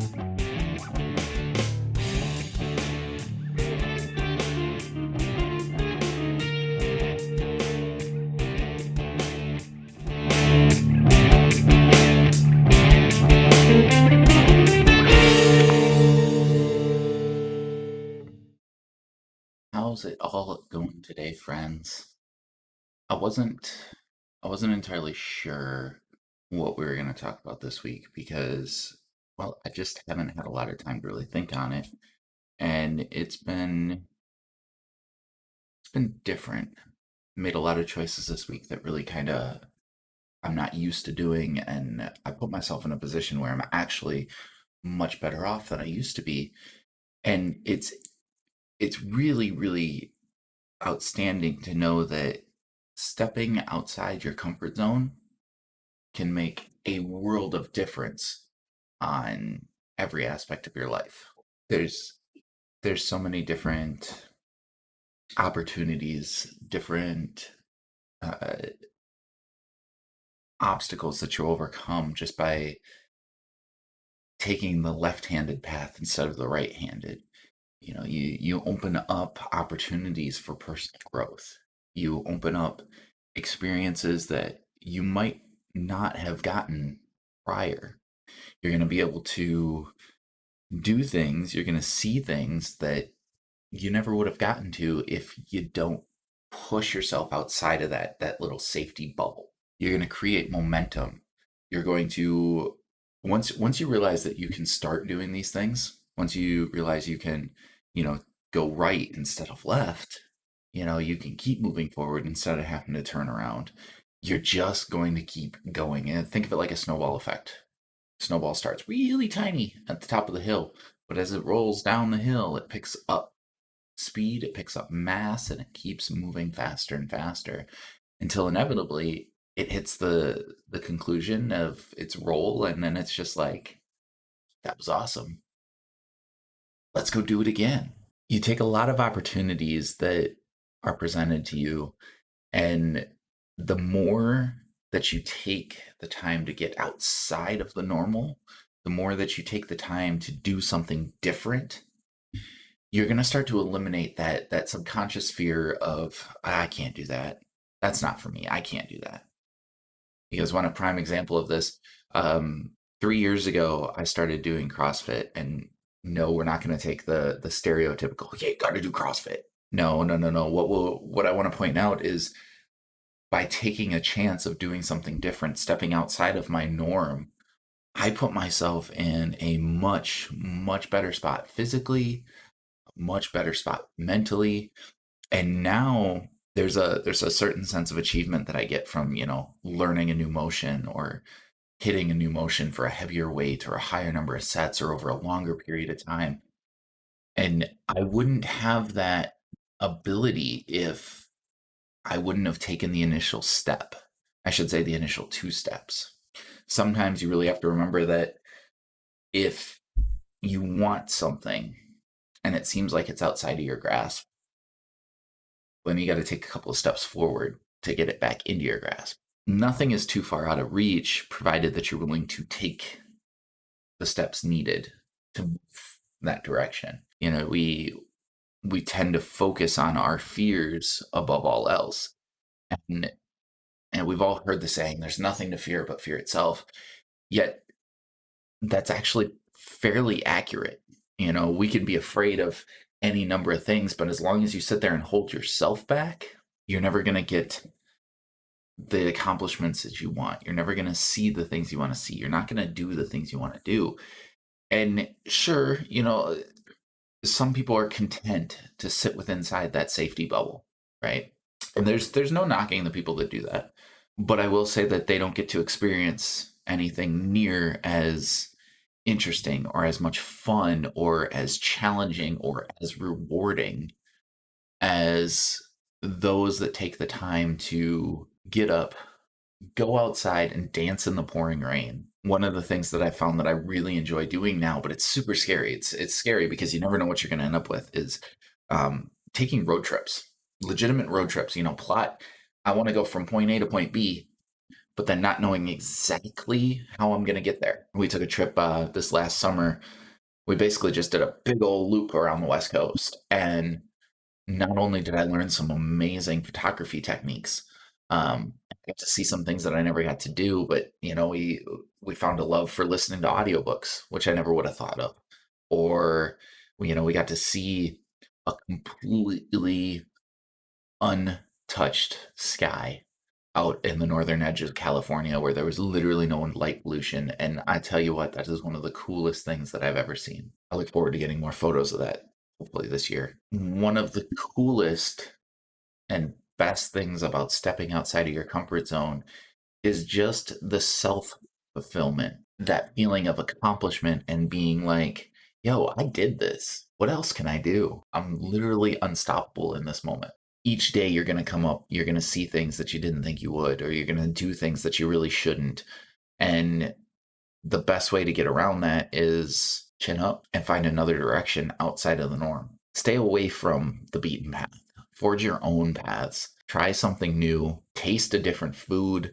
How's it all going today, friends? I wasn't I wasn't entirely sure what we were going to talk about this week because, well, I just haven't had a lot of time to really think on it, and it's been different. Made a lot of choices this week that really kind of I'm not used to doing, and I put myself in a position where I'm actually much better off than I used to be, and it's really outstanding to know that stepping outside your comfort zone can make a world of difference on every aspect of your life. There's there's so many different opportunities, different uh, obstacles that you overcome just by taking the left-handed path instead of the right-handed. You open up opportunities for personal growth. You open up experiences that you might not have gotten prior. You're going to be able to do things, you're going to see things that you never would have gotten to if you don't push yourself outside of that little safety bubble. You're going to create momentum. You're going to once you realize that you can start doing these things, once you realize you can, you know, go right instead of left, you can keep moving forward instead of having to turn around. You're just going to keep going. And think of it like a snowball effect. Snowball starts really tiny at the top of the hill, but as it rolls down the hill, it picks up speed, it picks up mass, and it keeps moving faster and faster until inevitably it hits the conclusion of its roll, and then it's just like, that was awesome. Let's go do it again. You take a lot of opportunities that are presented to you, and the more that you take the time to get outside of the normal, the more that you take the time to do something different, you're going to start to eliminate that subconscious fear of, I can't do that. That's not for me. I can't do that. Because one a prime example of this, 3 years ago, I started doing CrossFit, and no, we're not going to take the stereotypical, okay, got to do CrossFit. No, no, no, no. What I want to point out is by taking a chance of doing something different, stepping outside of my norm, I put myself in a much better spot physically, much better spot mentally, and now there's a certain sense of achievement that I get from, learning a new motion or hitting a new motion for a heavier weight or a higher number of sets or over a longer period of time. And I wouldn't have that ability if I wouldn't have taken the initial step. I should say the initial two steps. Sometimes you really have to remember that if you want something and it seems like it's outside of your grasp, then you got to take a couple of steps forward to get it back into your grasp. Nothing is too far out of reach, provided that you're willing to take the steps needed to move that direction. We tend to focus on our fears above all else. And we've all heard the saying, there's nothing to fear but fear itself. Yet that's actually fairly accurate. We can be afraid of any number of things, but as long as you sit there and hold yourself back, you're never going to get the accomplishments that you want. You're never going to see the things you want to see. You're not going to do the things you want to do. And sure, some people are content to sit within inside that safety bubble, right? And there's no knocking the people that do that. But I will say that they don't get to experience anything near as interesting or as much fun or as challenging or as rewarding as those that take the time to get up, go outside, and dance in the pouring rain. One of the things that I found that I really enjoy doing now, but it's super scary. It's scary because you never know what you're going to end up with, is taking road trips, legitimate road trips. Plot, I want to go from point A to point B. but then not knowing exactly how I'm going to get there. We took a trip this last summer. We basically just did a big old loop around the West Coast. And not only did I learn some amazing photography techniques, I got to see some things that I never got to do, but we found a love for listening to audiobooks, which I never would have thought of. Or we got to see a completely untouched sky out in the northern edges of California where there was literally no light pollution. And I tell you what, that is one of the coolest things that I've ever seen. I look forward to getting more photos of that hopefully this year. One of the coolest and best things about stepping outside of your comfort zone is just the self fulfillment, that feeling of accomplishment and being like, yo, I did this. What else can I do? I'm literally unstoppable in this moment. Each day you're going to come up, you're going to see things that you didn't think you would, or you're going to do things that you really shouldn't. And the best way to get around that is chin up and find another direction outside of the norm. Stay away from the beaten path. Forge your own paths. Try something new. Taste a different food.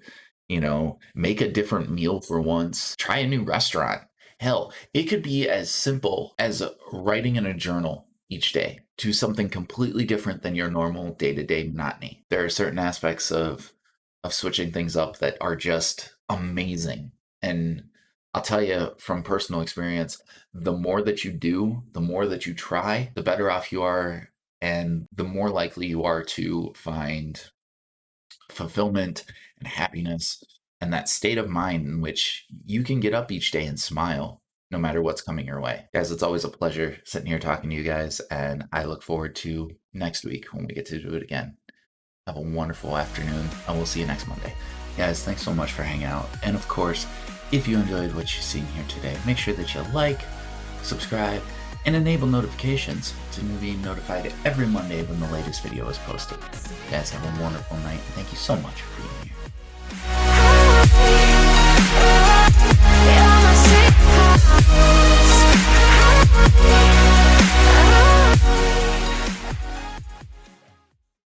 Make a different meal for once. Try a new restaurant. Hell, it could be as simple as writing in a journal each day. Do something completely different than your normal day-to-day monotony. There are certain aspects of switching things up that are just amazing. And I'll tell you from personal experience, the more that you do, the more that you try, the better off you are, and the more likely you are to find fulfillment and happiness and that state of mind in which you can get up each day and smile no matter what's coming your way. Guys, it's always a pleasure sitting here talking to you guys, and I look forward to next week when we get to do it again. Have a wonderful afternoon, and we'll see you next Monday. Guys, thanks so much for hanging out. And of course, if you enjoyed what you've seen here today, make sure that you like, subscribe, and enable notifications to be notified every Monday when the latest video is posted. Guys, have a wonderful night, and thank you so much for being here.